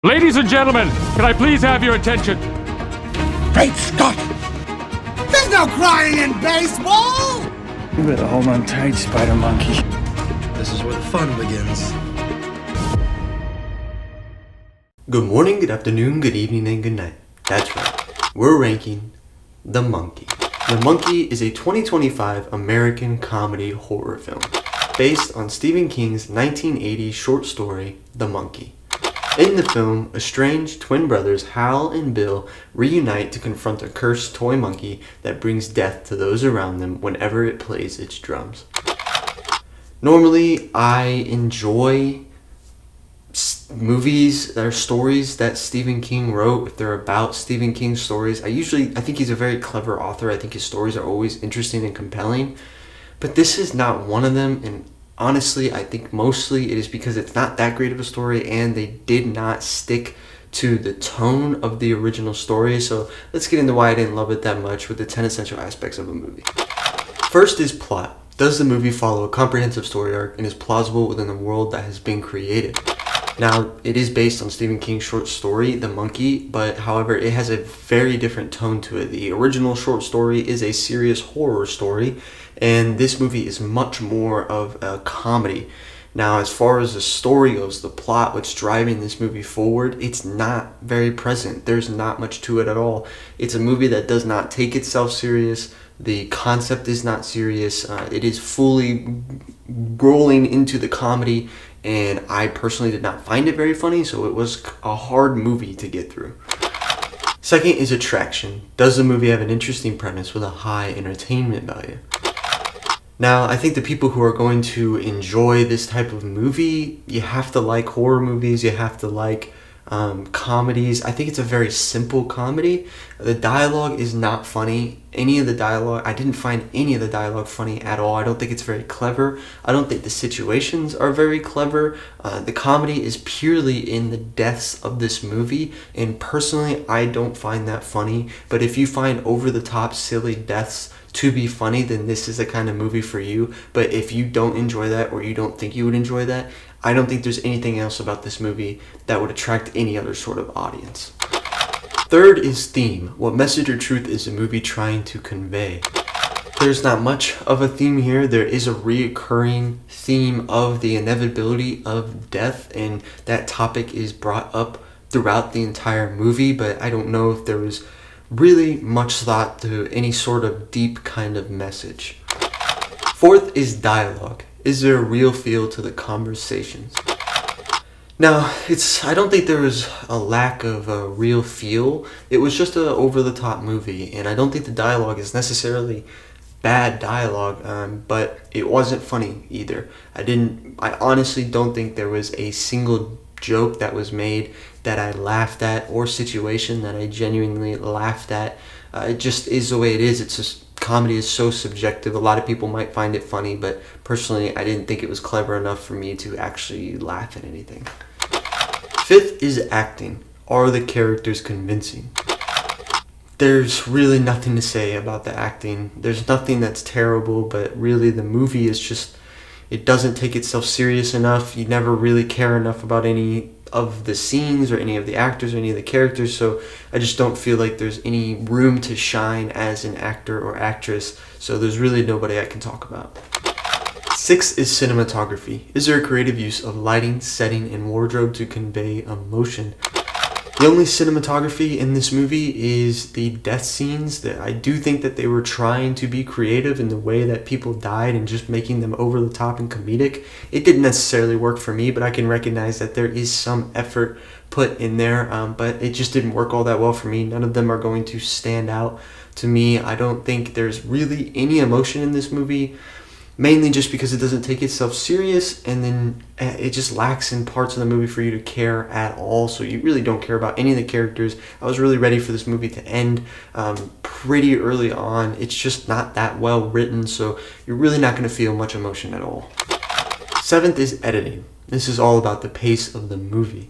Ladies and gentlemen, can I please have your attention? Great Scott! There's no crying in baseball! You better hold on tight, Spider Monkey. This is where the fun begins. Good morning, good afternoon, good evening, and good night. That's right. We're ranking The Monkey. The Monkey is a 2025 American comedy horror film based on Stephen King's 1980 short story, The Monkey. In the film, estranged twin brothers Hal and Bill reunite to confront a cursed toy monkey that brings death to those around them whenever it plays its drums. Normally, I enjoy movies or stories that Stephen King wrote if they're about Stephen King stories. I think he's a very clever author. I think his stories are always interesting and compelling. But this is not one of them, and honestly, I think mostly it is because it's not that great of a story and they did not stick to the tone of the original story. So let's get into why I didn't love it that much with the 10 essential aspects of a movie. First is plot. Does the movie follow a comprehensive story arc and is plausible within the world that has been created? Now, it is based on Stephen King's short story, The Monkey, but however, it has a very different tone to it. The original short story is a serious horror story, and this movie is much more of a comedy. Now, as far as the story goes, the plot, what's driving this movie forward, it's not very present. There's not much to it at all. It's a movie that does not take itself serious. The concept is not serious. It is fully rolling into the comedy, and I personally did not find it very funny, so it was a hard movie to get through. Second is attraction. Does the movie have an interesting premise with a high entertainment value? Now, I think the people who are going to enjoy this type of movie, you have to like horror movies, you have to like comedies. I think it's a very simple comedy. The dialogue is not funny. I didn't find any of the dialogue funny at all. I don't think it's very clever. I don't think the situations are very clever. The comedy is purely in the deaths of this movie, and personally, I don't find that funny. But if you find over-the-top silly deaths to be funny, then this is the kind of movie for you. But if you don't enjoy that, or you don't think you would enjoy that, I don't think there's anything else about this movie that would attract any other sort of audience. Third is theme. What message or truth is the movie trying to convey? There's not much of a theme here. There is a reoccurring theme of the inevitability of death, and that topic is brought up throughout the entire movie, but I don't know if there was really much thought to any sort of deep kind of message. Fourth is dialogue. Is there a real feel to the conversations? Now, I don't think there was a lack of a real feel. It was just an over-the-top movie, and I don't think the dialogue is necessarily bad dialogue, but it wasn't funny either. I honestly don't think there was a single joke that was made that I laughed at, or situation that I genuinely laughed at. It just is the way it is. It's just, comedy is so subjective. A lot of people might find it funny, but personally, I didn't think it was clever enough for me to actually laugh at anything. Fifth is acting. Are the characters convincing? There's really nothing to say about the acting. There's nothing that's terrible, but really the movie is just, it doesn't take itself serious enough. You never really care enough about any of the scenes or any of the actors or any of the characters, so I just don't feel like there's any room to shine as an actor or actress, so there's really nobody I can talk about. Sixth is cinematography. Is there a creative use of lighting, setting, and wardrobe to convey emotion? The only cinematography in this movie is the death scenes. That I do think that they were trying to be creative in the way that people died and just making them over the top and comedic. It didn't necessarily work for me, but I can recognize that there is some effort put in there, but it just didn't work all that well for me. None of them are going to stand out to me. I don't think there's really any emotion in this movie, mainly just because it doesn't take itself serious, and then it just lacks in parts of the movie for you to care at all, so you really don't care about any of the characters. I was really ready for this movie to end pretty early on. It's just not that well written, so you're really not going to feel much emotion at all. Seventh is editing. This is all about the pace of the movie.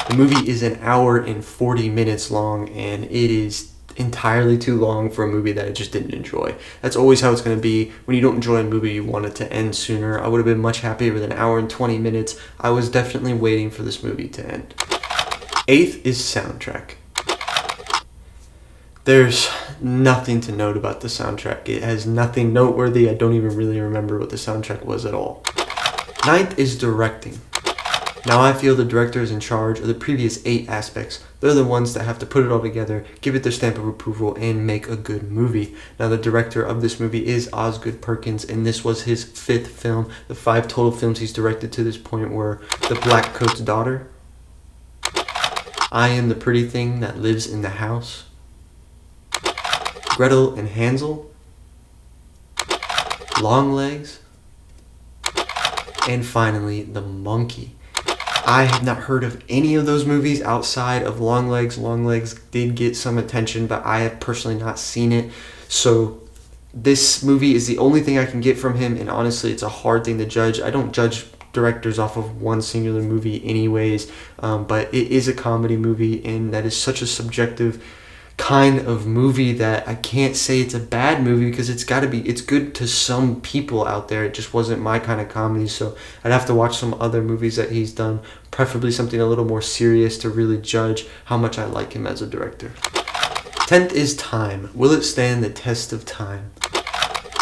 The movie is 1 hour and 40 minutes long, and it is entirely too long for a movie that I just didn't enjoy. That's always how it's going to be. When you don't enjoy a movie, you want it to end sooner. I would have been much happier with 1 hour and 20 minutes. I was definitely waiting for this movie to end. 8th is soundtrack. There's nothing to note about the soundtrack. It has nothing noteworthy. I don't even really remember what the soundtrack was at all. 9th is directing. Now I feel the director is in charge of the previous 8 aspects. They're the ones that have to put it all together, give it their stamp of approval, and make a good movie. Now the director of this movie is Osgood Perkins, and this was his 5th film. The 5 total films he's directed to this point were The Black Coat's Daughter, I Am the Pretty Thing That Lives in the House, Gretel and Hansel, Longlegs, and finally The Monkey. I have not heard of any of those movies outside of Longlegs. Longlegs did get some attention, but I have personally not seen it. So this movie is the only thing I can get from him, and honestly, it's a hard thing to judge. I don't judge directors off of one singular movie anyways, but it is a comedy movie, and that is such a subjective kind of movie that I can't say it's a bad movie, because it's good to some people out there. It just wasn't my kind of comedy, so I'd have to watch some other movies that he's done, preferably something a little more serious, to really judge how much I like him as a director. 10th is time. Will it stand the test of time?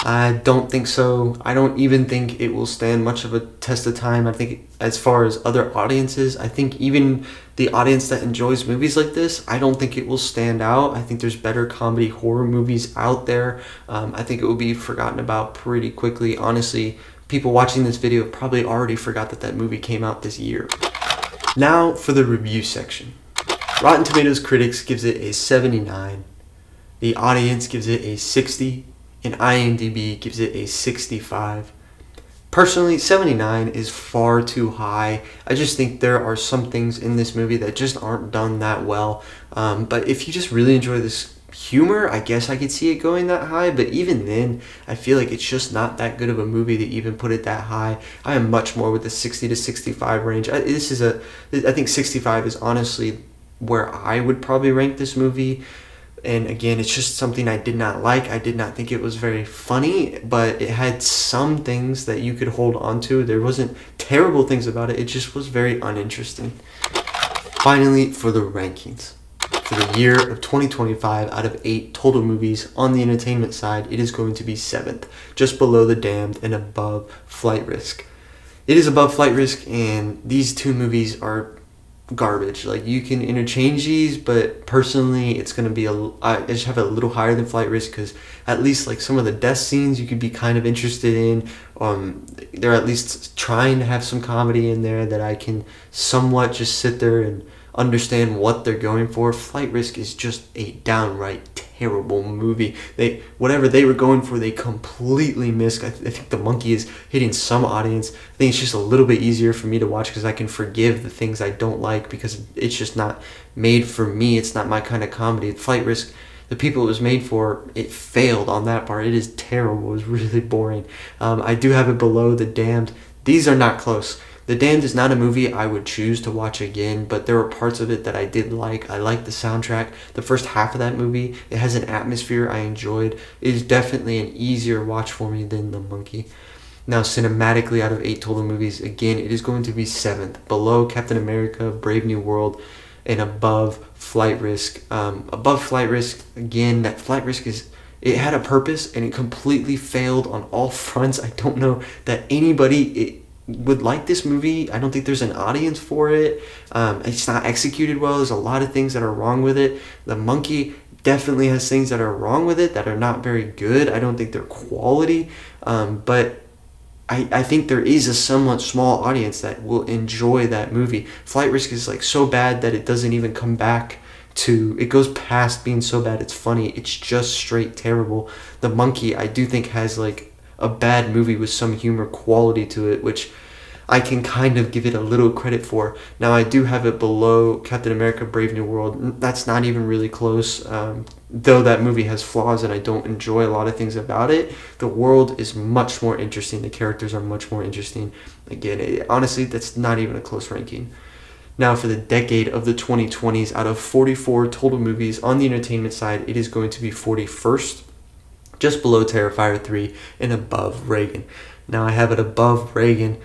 I don't think so. I don't even think it will stand much of a test of time. I think as far as other audiences, I think even the audience that enjoys movies like this, I don't think it will stand out. I think there's better comedy horror movies out there. I think it will be forgotten about pretty quickly. Honestly, people watching this video probably already forgot that that movie came out this year. Now for the review section. Rotten Tomatoes critics gives it a 79. The audience gives it a 60. And IMDb gives it a 65. Personally, 79 is far too high. I just think there are some things in this movie that just aren't done that well. But if you just really enjoy this humor, I guess I could see it going that high. But even then, I feel like it's just not that good of a movie to even put it that high. I am much more with the 60 to 65 range. I think 65 is honestly where I would probably rank this movie. And again, it's just something I did not like. I did not think it was very funny, but it had some things that you could hold on to. There wasn't terrible things about it. It just was very uninteresting. Finally, for the rankings. For the year of 2025, out of 8 total movies on the entertainment side, it is going to be 7th, just below The Damned and above Flight Risk. It is above Flight Risk, and these 2 movies are garbage. Like, you can interchange these, but personally it's going to be I just have it a little higher than Flight Risk, because at least like some of the death scenes you could be kind of interested in. They're at least trying to have some comedy in there that I can somewhat just sit there and understand what they're going for. Flight Risk is just a downright terrible movie. Whatever they were going for, they completely missed. I think The Monkey is hitting some audience. I think it's just a little bit easier for me to watch, because I can forgive the things I don't like, because it's just not made for me. It's not my kind of comedy. Flight Risk, the people it was made for, it failed on that part. It is terrible. It was really boring. I do have it below The Damned. These are not close. The Damned is not a movie I would choose to watch again, but there were parts of it that I did like. I liked the soundtrack. The first half of that movie, it has an atmosphere I enjoyed. It is definitely an easier watch for me than The Monkey. Now, cinematically, out of 8 total movies, again, it is going to be 7th, below Captain America, Brave New World, and above Flight Risk. Above Flight Risk, again, that Flight Risk it had a purpose, and it completely failed on all fronts. I don't know that anybody would like this movie. I don't think there's an audience for it. It's not executed well. There's a lot of things that are wrong with it. The Monkey definitely has things that are wrong with it that are not very good. I don't think they're quality, but I think there is a somewhat small audience that will enjoy that movie. Flight Risk is like so bad that it doesn't even come back to, it goes past being so bad it's funny. It's just straight terrible. The Monkey, I do think, has like a bad movie with some humor quality to it, which I can kind of give it a little credit for. Now, I do have it below Captain America, Brave New World. That's not even really close. Though that movie has flaws and I don't enjoy a lot of things about it, the world is much more interesting. The characters are much more interesting. Again, honestly, that's not even a close ranking. Now, for the decade of the 2020s, out of 44 total movies on the entertainment side, it is going to be 41st. Just below Terrifier 3 and above Reagan. Now, I have it above Reagan.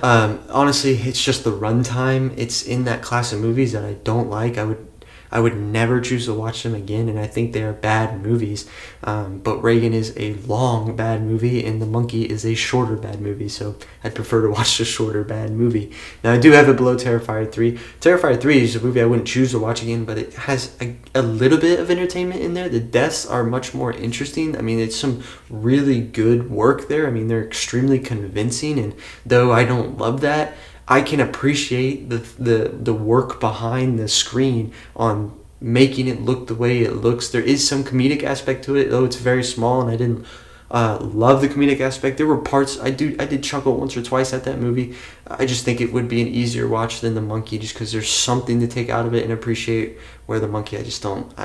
Honestly, it's just the runtime. It's in that class of movies that I don't like. I would never choose to watch them again, and I think they are bad movies. But Reagan is a long bad movie, and The Monkey is a shorter bad movie, so I'd prefer to watch the shorter bad movie. Now, I do have it below Terrifier 3. Terrifier 3 is a movie I wouldn't choose to watch again, but it has a little bit of entertainment in there. The deaths are much more interesting. I mean, it's some really good work there. I mean, they're extremely convincing, and though I don't love that, I can appreciate the work behind the screen on making it look the way it looks. There is some comedic aspect to it, though it's very small, and I didn't love the comedic aspect. There were parts I did chuckle once or twice at that movie. I just think it would be an easier watch than The Monkey, just because there's something to take out of it and appreciate. Where The Monkey, I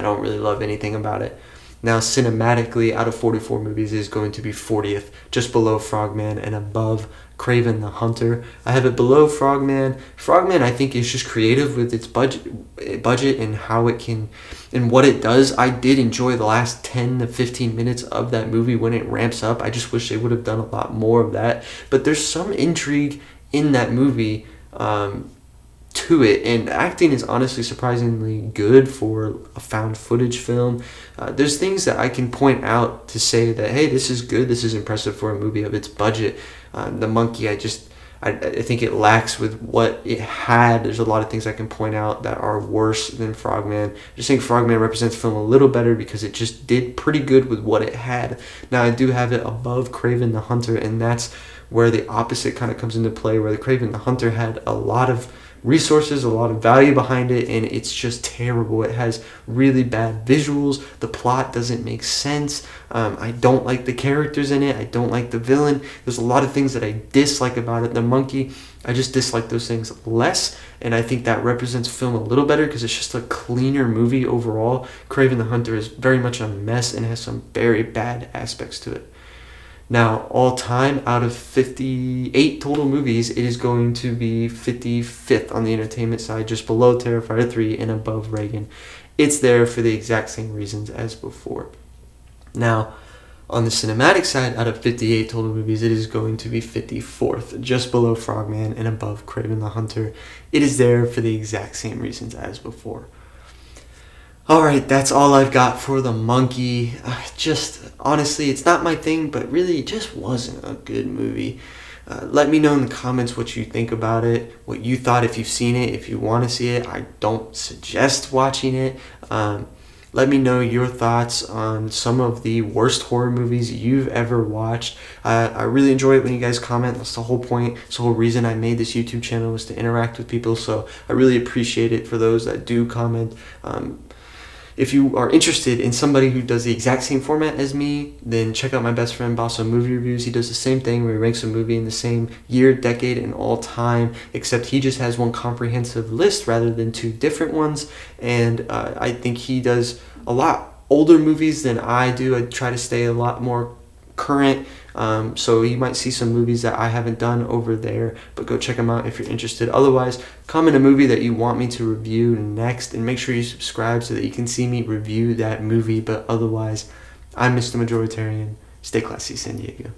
don't really love anything about it. Now, cinematically, out of 44 movies, it is going to be 40th, just below Frogman and above Kraven the Hunter. I have it below Frogman. Frogman, I think, is just creative with its budget and how it can, and what it does. I did enjoy the last 10 to 15 minutes of that movie when it ramps up. I just wish they would have done a lot more of that. But there's some intrigue in that movie to it, and acting is honestly surprisingly good for a found footage film. There's things that I can point out to say that, hey, this is good, this is impressive for a movie of its budget. The Monkey, I think it lacks with what it had. There's a lot of things I can point out that are worse than Frogman. I just think Frogman represents film a little better because it just did pretty good with what it had. Now, I do have it above Kraven the Hunter, and that's where the opposite kind of comes into play, where the Kraven the Hunter had a lot of resources, a lot of value behind it, and it's just terrible. It has really bad visuals. The plot doesn't make sense. I don't like the characters in it. I don't like the villain. There's a lot of things that I dislike about it. The Monkey, I just dislike those things less, and I think that represents film a little better because it's just a cleaner movie overall. Kraven the Hunter is very much a mess and has some very bad aspects to it. Now, all time, out of 58 total movies, it is going to be 55th on the entertainment side, just below Terrifier 3 and above Reagan. It's there for the exact same reasons as before. Now, on the cinematic side, out of 58 total movies, it is going to be 54th, just below Frogman and above Kraven the Hunter. It is there for the exact same reasons as before. Alright, that's all I've got for The Monkey. Just, honestly, it's not my thing, but really it just wasn't a good movie. Let me know in the comments what you think about it, what you thought if you've seen it, if you want to see it. I don't suggest watching it. Let me know your thoughts on some of the worst horror movies you've ever watched. I really enjoy it when you guys comment. That's the whole point. It's the whole reason I made this YouTube channel, was to interact with people, so I really appreciate it for those that do comment. If you are interested in somebody who does the exact same format as me, then check out my best friend Bosso Movie Reviews. He does the same thing where he ranks a movie in the same year, decade, and all time, except he just has one comprehensive list rather than two different ones. And I think he does a lot older movies than I do. I try to stay a lot more current, so you might see some movies that I haven't done over there, but go check them out if you're interested. Otherwise, comment a movie that you want me to review next, and make sure you subscribe so that you can see me review that movie. But otherwise, I'm Mr. Majoritarian. Stay classy, San Diego.